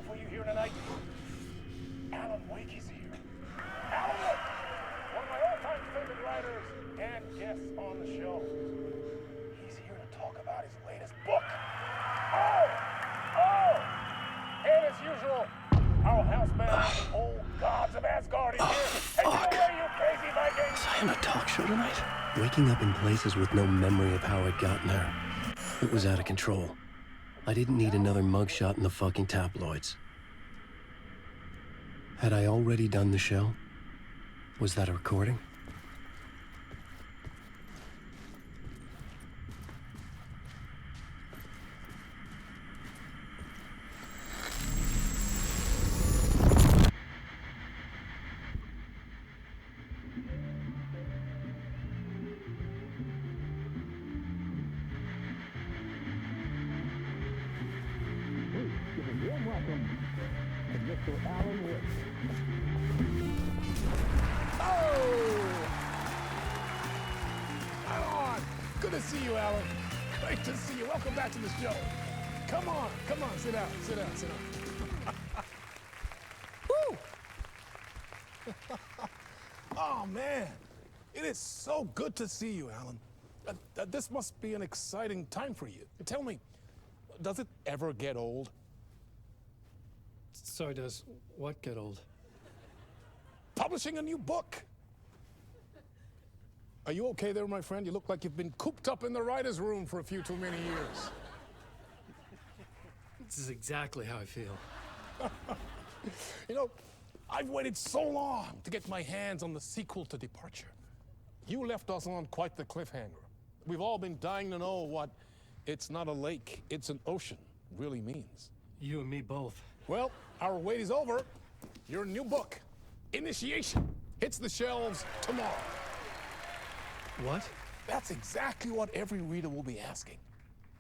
for you here tonight? Alan Wake is here. Alan Wake, one of my all-time favorite writers and guests on the show. He's here to talk about his latest book. And as usual, our housebound old gods of Asgard is here. Take it away, you crazy Vikings! Was I on a talk show tonight? Waking up in places with no memory of how I'd gotten there. It was out of control. I didn't need another mugshot in the fucking tabloids. Had I already done the show? Was that a recording? Mr. Alan Uwais. Alan! Good to see you, Alan. Great to see you. Welcome back to the show. Come on, sit down. Woo! Oh, man. It is so good to see you, Alan. This must be an exciting time for you. Tell me, does it ever get old? So does what get old? Publishing a new book. Are you okay there, my friend? You look like you've been cooped up in the writer's room for a few too many years. This is exactly how I feel. You know, I've waited so long to get my hands on the sequel to Departure. You left us on quite the cliffhanger. We've all been dying to know what "it's not a lake, it's an ocean" really means. You and me both. Well, our wait is over. Your new book, Initiation, hits the shelves tomorrow. What? That's exactly what every reader will be asking.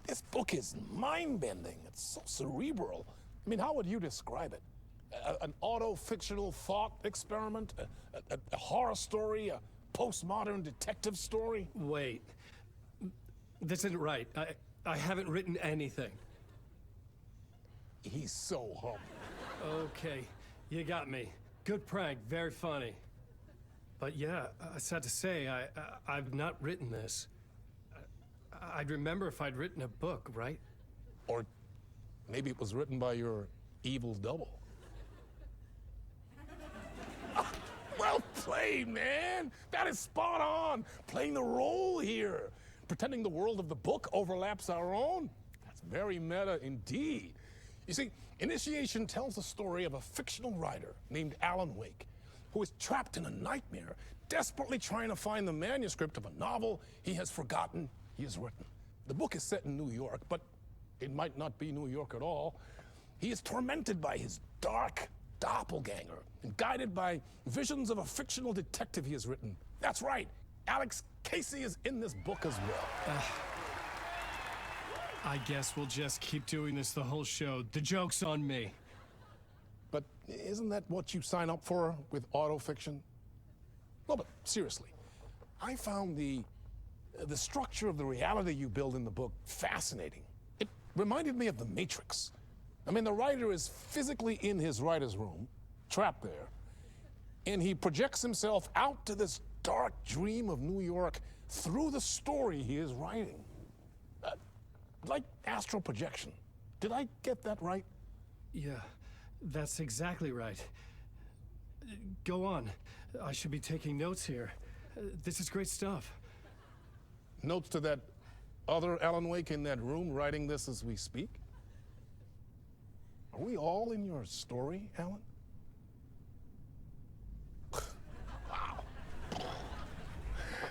This book is mind-bending. It's so cerebral. I mean, how would you describe it? An auto-fictional thought experiment? A horror story? A postmodern detective story? Wait. This isn't right. I haven't written anything. He's so humble. Okay, you got me. Good prank, very funny. But yeah, sad to say, I've not written this. I'd remember if I'd written a book, right? Or maybe it was written by your evil double. Well played, man! That is spot on! Playing the role here. Pretending the world of the book overlaps our own. That's very meta indeed. You see, Initiation tells the story of a fictional writer named Alan Wake, who is trapped in a nightmare, desperately trying to find the manuscript of a novel he has forgotten he has written. The book is set in New York, but it might not be New York at all. He is tormented by his dark doppelganger and guided by visions of a fictional detective he has written. That's right, Alex Casey is in this book as well. I guess we'll just keep doing this the whole show. The joke's on me. But isn't that what you sign up for with autofiction? No, but seriously, I found the structure of the reality you build in the book fascinating. It reminded me of The Matrix. I mean, the writer is physically in his writer's room, trapped there, and he projects himself out to this dark dream of New York through the story he is writing. Like astral projection. Did I get that right? Yeah, that's exactly right. Go on. I should be taking notes here. This is great stuff. Notes to that other Alan Wake in that room writing this as we speak? Are we all in your story, Alan? Wow.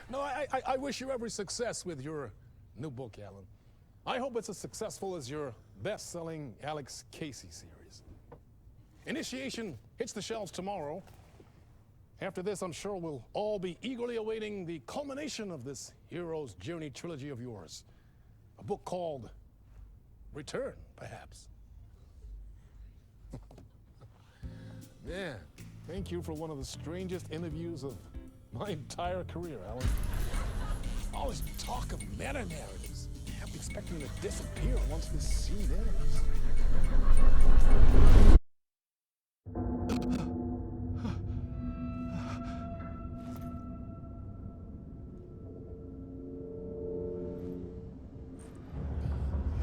No, I wish you every success with your new book, Alan. I hope it's as successful as your best-selling Alex Casey series. Initiation hits the shelves tomorrow. After this, I'm sure we'll all be eagerly awaiting the culmination of this hero's journey trilogy of yours. A book called Return, perhaps. Man, thank you for one of the strangest interviews of my entire career, Alan. All this talk of meta-narratives. I'm expecting to disappear once this scene ends.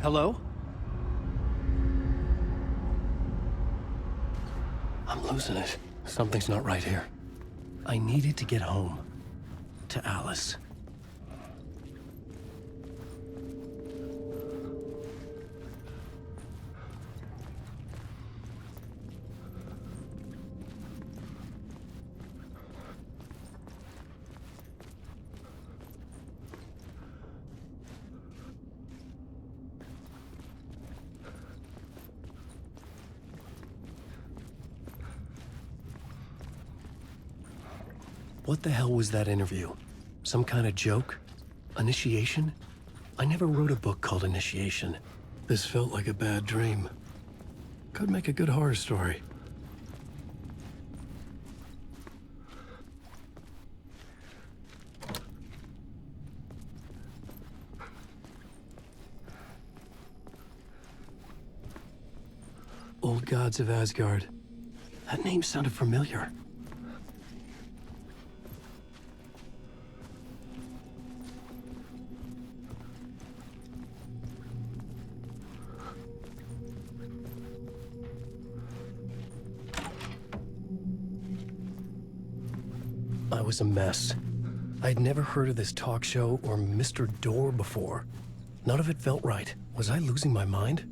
Hello? I'm losing it. Something's not right here. I needed to get home. To Alice. What the hell was that interview? Some kind of joke? Initiation? I never wrote a book called Initiation. This felt like a bad dream. Could make a good horror story. Old Gods of Asgard. That name sounded familiar. I was a mess. I'd never heard of this talk show or Mr. Door before. None of it felt right. Was I losing my mind?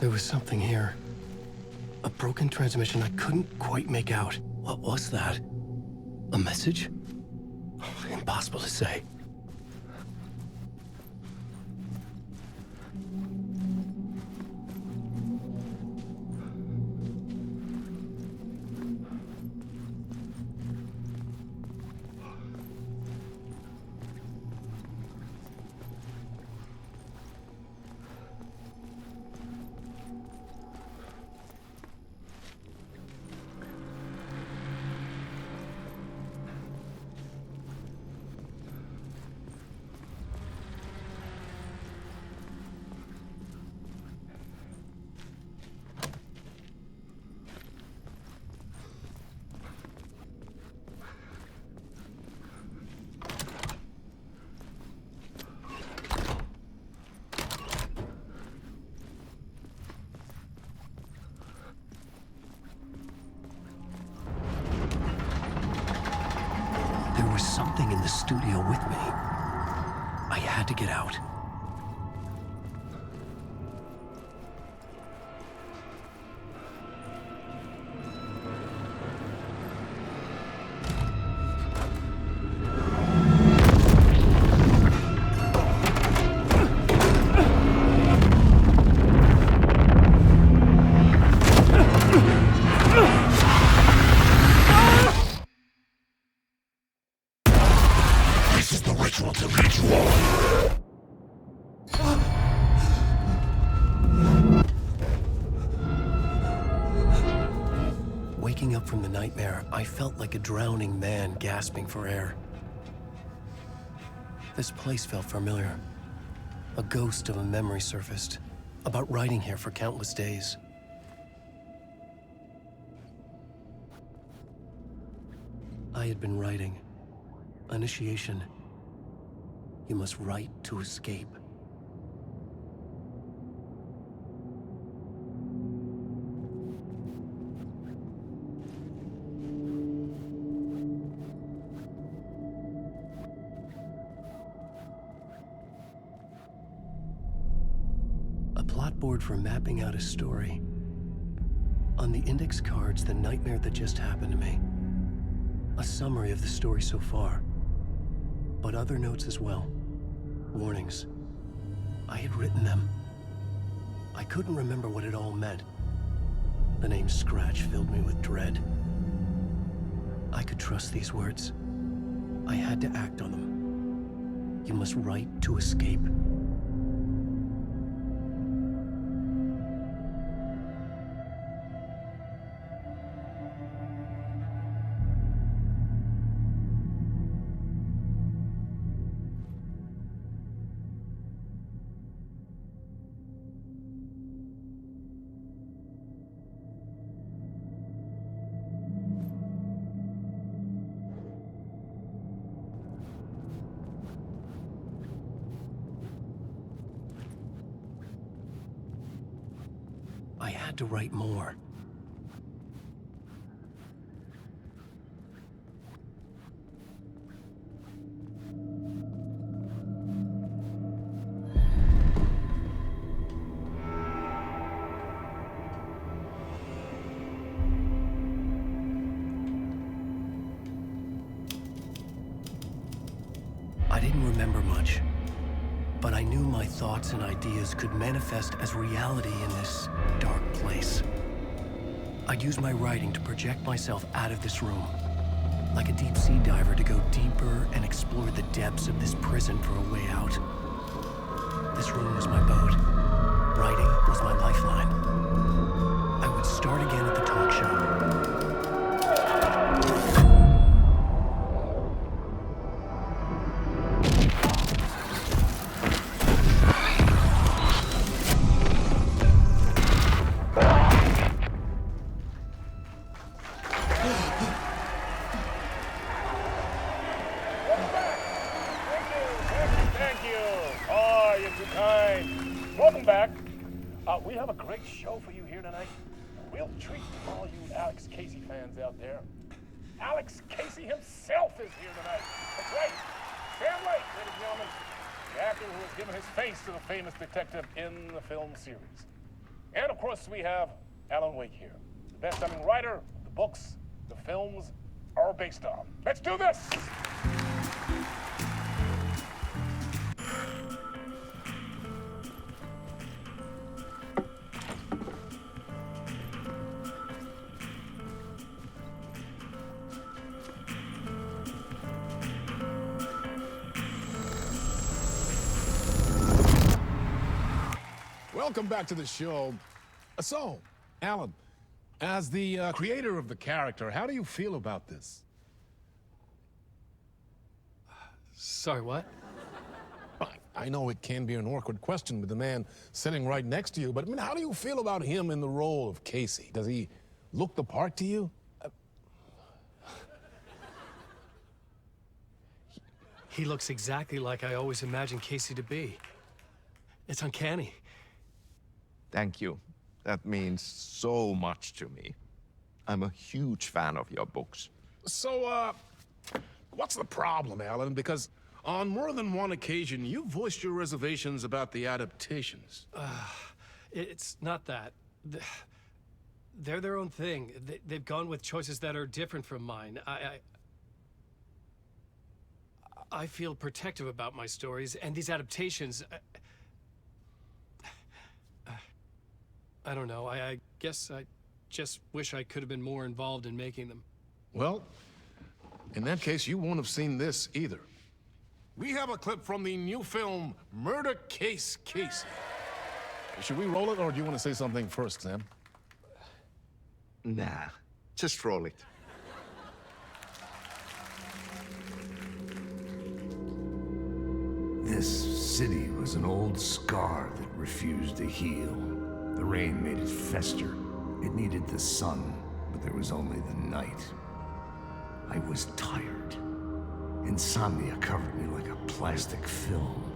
There was something here. A broken transmission I couldn't quite make out. What was that? A message? Impossible to say. There was something in the studio with me. I had to get out. Waking up from the nightmare, I felt like a drowning man gasping for air. This place felt familiar. A ghost of a memory surfaced, about writing here for countless days. I had been writing. Initiation. You must write to escape. A plot board for mapping out a story. On the index cards, the nightmare that just happened to me. A summary of the story so far, but other notes as well. Warnings. I had written them. I couldn't remember what it all meant. The name Scratch filled me with dread. I could trust these words. I had to act on them. You must write to escape. I had to write more. I didn't remember much, but I knew my thoughts and ideas could manifest as reality in this dark place. I'd use my writing to project myself out of this room, like a deep-sea diver to go deeper and explore the depths of this prison for a way out. This room was my boat. Writing was my lifeline. I would start again at the talk show. Welcome back. We have a great show for you here tonight. A real treat for all you Alex Casey fans out there. Alex Casey himself is here tonight. That's right. Sam Lake, ladies and gentlemen, the actor who has given his face to the famous detective in the film series. And of course, we have Alan Wake here, the best-selling writer the books the films are based on. Let's do this! Welcome back to the show. So, Alan, as the creator of the character, how do you feel about this? Sorry, what? I know it can be an awkward question with the man sitting right next to you, but I mean, how do you feel about him in the role of Casey? Does he look the part to you? He looks exactly like I always imagined Casey to be. It's uncanny. Thank you. That means so much to me. I'm a huge fan of your books. So, what's the problem, Alan? Because on more than one occasion, you voiced your reservations about the adaptations. It's not that. They're their own thing. They've gone with choices that are different from mine. I feel protective about my stories, and these adaptations... I don't know. I guess I just wish I could have been more involved in making them. Well, in that case, you won't have seen this either. We have a clip from the new film, Murder Case Casey. Should we roll it, or do you want to say something first, Sam? Nah, just roll it. This city was an old scar that refused to heal. The rain made it fester. It needed the sun, but there was only the night. I was tired. Insomnia covered me like a plastic film.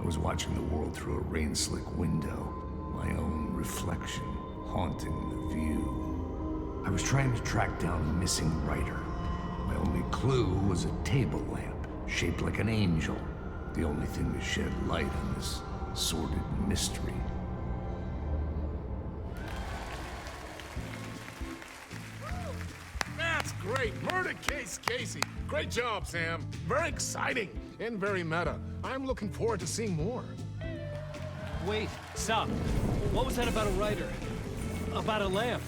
I was watching the world through a rain-slick window, my own reflection haunting the view. I was trying to track down a missing writer. My only clue was a table lamp, shaped like an angel. The only thing to shed light on this sordid mystery. That's great. Murder Case Casey. Great job, Sam. Very exciting and very meta. I'm looking forward to seeing more. Wait, stop. What was that about a writer? About a lamp?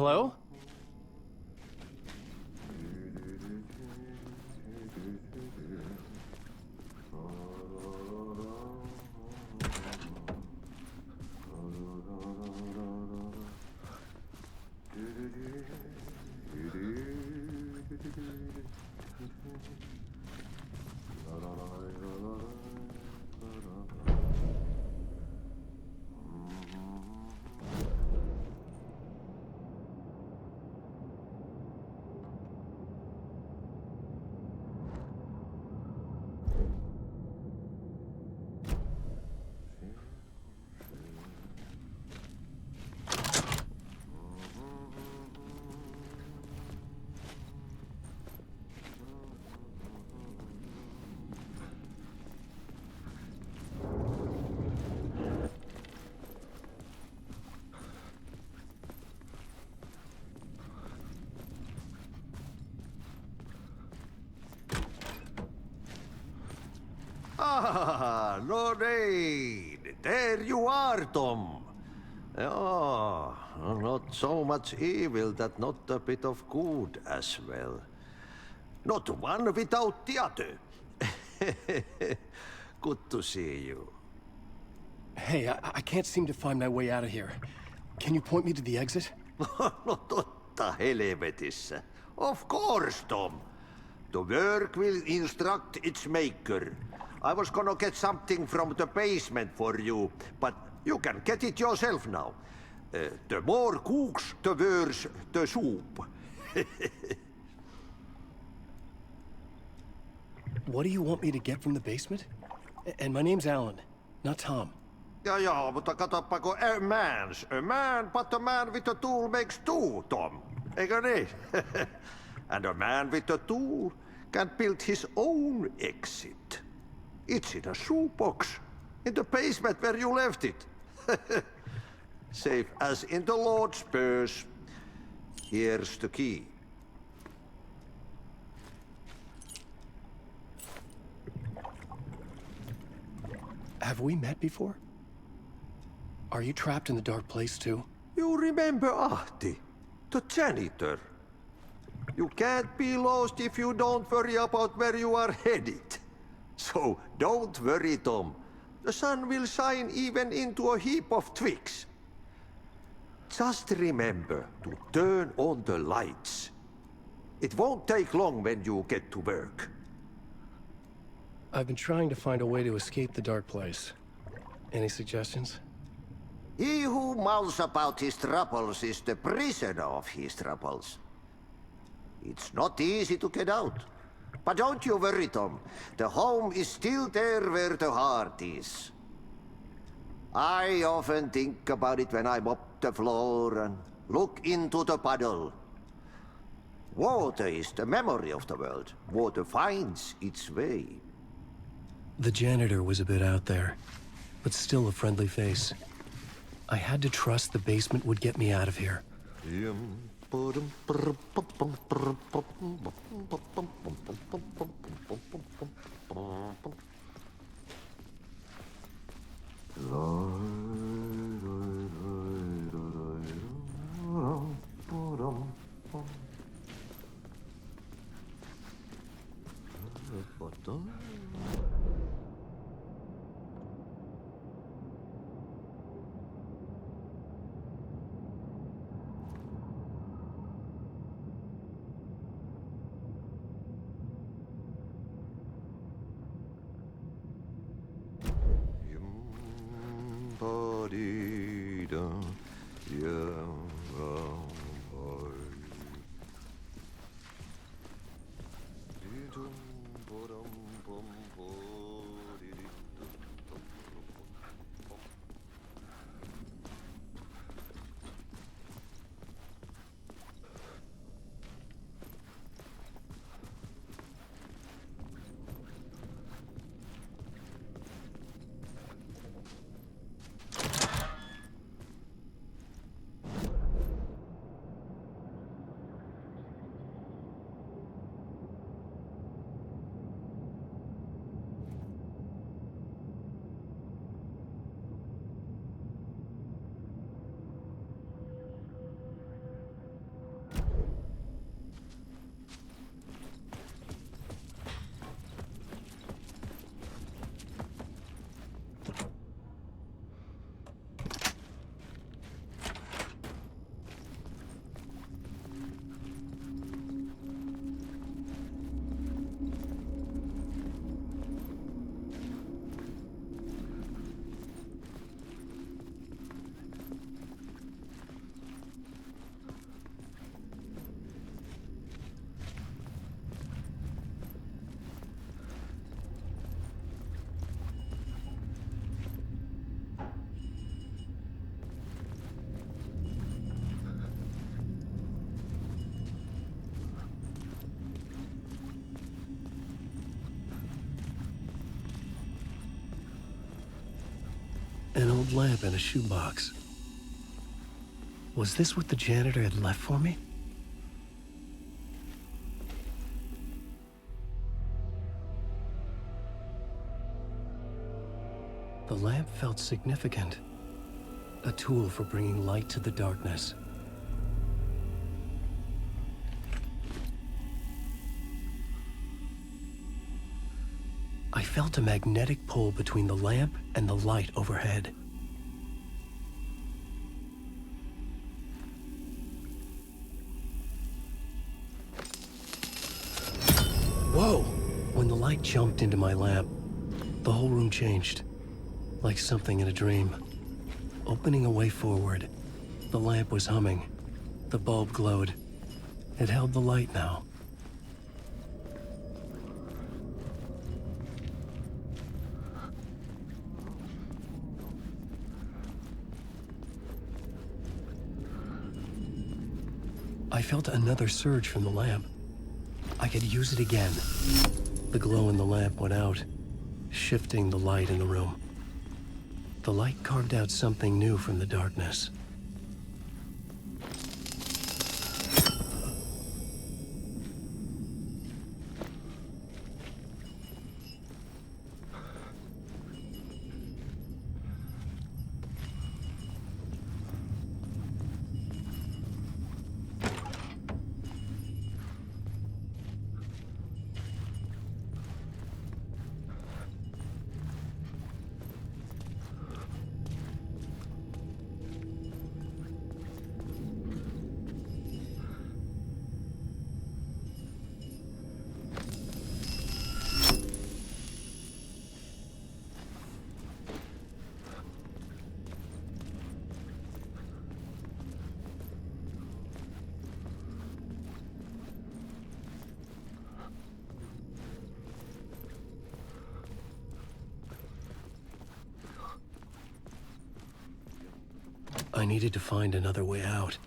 Hello? Ah, no nej. There you are, Tom. Ja, not so much evil that not a bit of good as well. Not one without the other. Good to see you. Hey, I can't seem to find my way out of here. Can you point me to the exit? No totta helvetissä. Of course, Tom. The work will instruct its maker. I was gonna get something from the basement for you, but you can get it yourself now. The more cooks, the worse the soup. What do you want me to get from the basement? And my name's Alan, not Tom. Ja, mutta katoppa, kun a man, but a man with a tool makes two, Tom. Eikö niin? And a man with a tool can build his own exit. It's in a shoebox, in the basement where you left it. Safe as in the Lord's purse. Here's the key. Have we met before? Are you trapped in the dark place too? You remember Ahti, the janitor. You can't be lost if you don't worry about where you are headed. So don't worry, Tom. The sun will shine even into a heap of twigs. Just remember to turn on the lights. It won't take long when you get to work. I've been trying to find a way to escape the dark place. Any suggestions? He who mouths about his troubles is the prisoner of his troubles. It's not easy to get out. But don't you worry, Tom. The home is still there where the heart is. I often think about it when I mop the floor and look into the puddle. Water is the memory of the world. Water finds its way. The janitor was a bit out there, but still a friendly face. I had to trust the basement would get me out of here. An old lamp in a shoebox. Was this what the janitor had left for me? The lamp felt significant. A tool for bringing light to the darkness. I felt a magnetic pull between the lamp and the light overhead. Whoa! When the light jumped into my lamp, the whole room changed. Like something in a dream. Opening a way forward, the lamp was humming. The bulb glowed. It held the light now. I felt another surge from the lamp. I could use it again. The glow in the lamp went out, shifting the light in the room. The light carved out something new from the darkness. I needed to find another way out.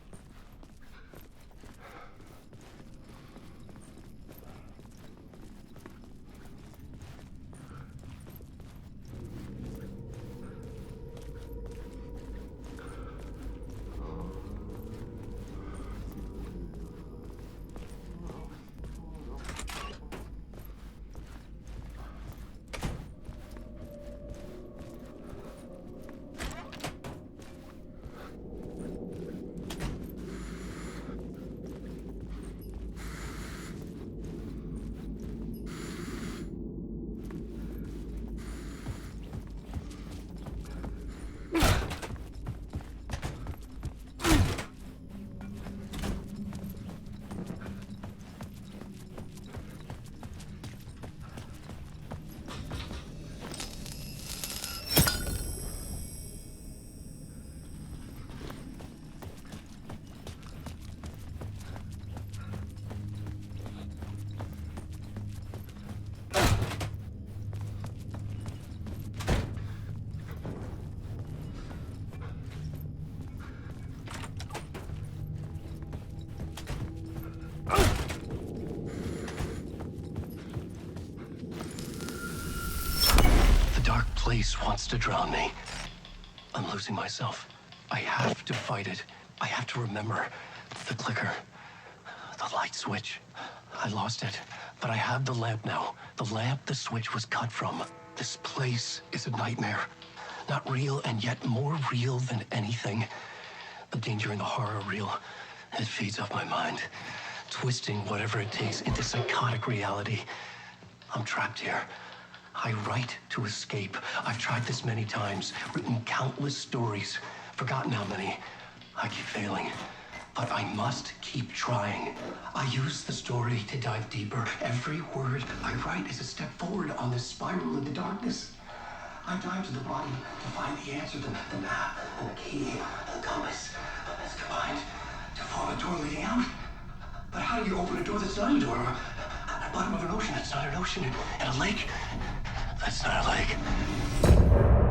Place wants to drown me. I'm losing myself. I have to fight it. I have to remember. The clicker. The light switch. I lost it. But I have the lamp now. The lamp the switch was cut from. This place is a nightmare. Not real, and yet more real than anything. The danger and the horror are real. It feeds off my mind. Twisting whatever it takes into psychotic reality. I'm trapped here. I write to escape. I've tried this many times, written countless stories, forgotten how many. I keep failing, but I must keep trying. I use the story to dive deeper. Every word I write is a step forward on this spiral in the darkness. I dive to the bottom to find the answer, the map, and the key, and the compass. It's combined to form a door leading out. But how do you open a door that's not a door? At the bottom of an ocean that's not an ocean, and a lake that's not a lake.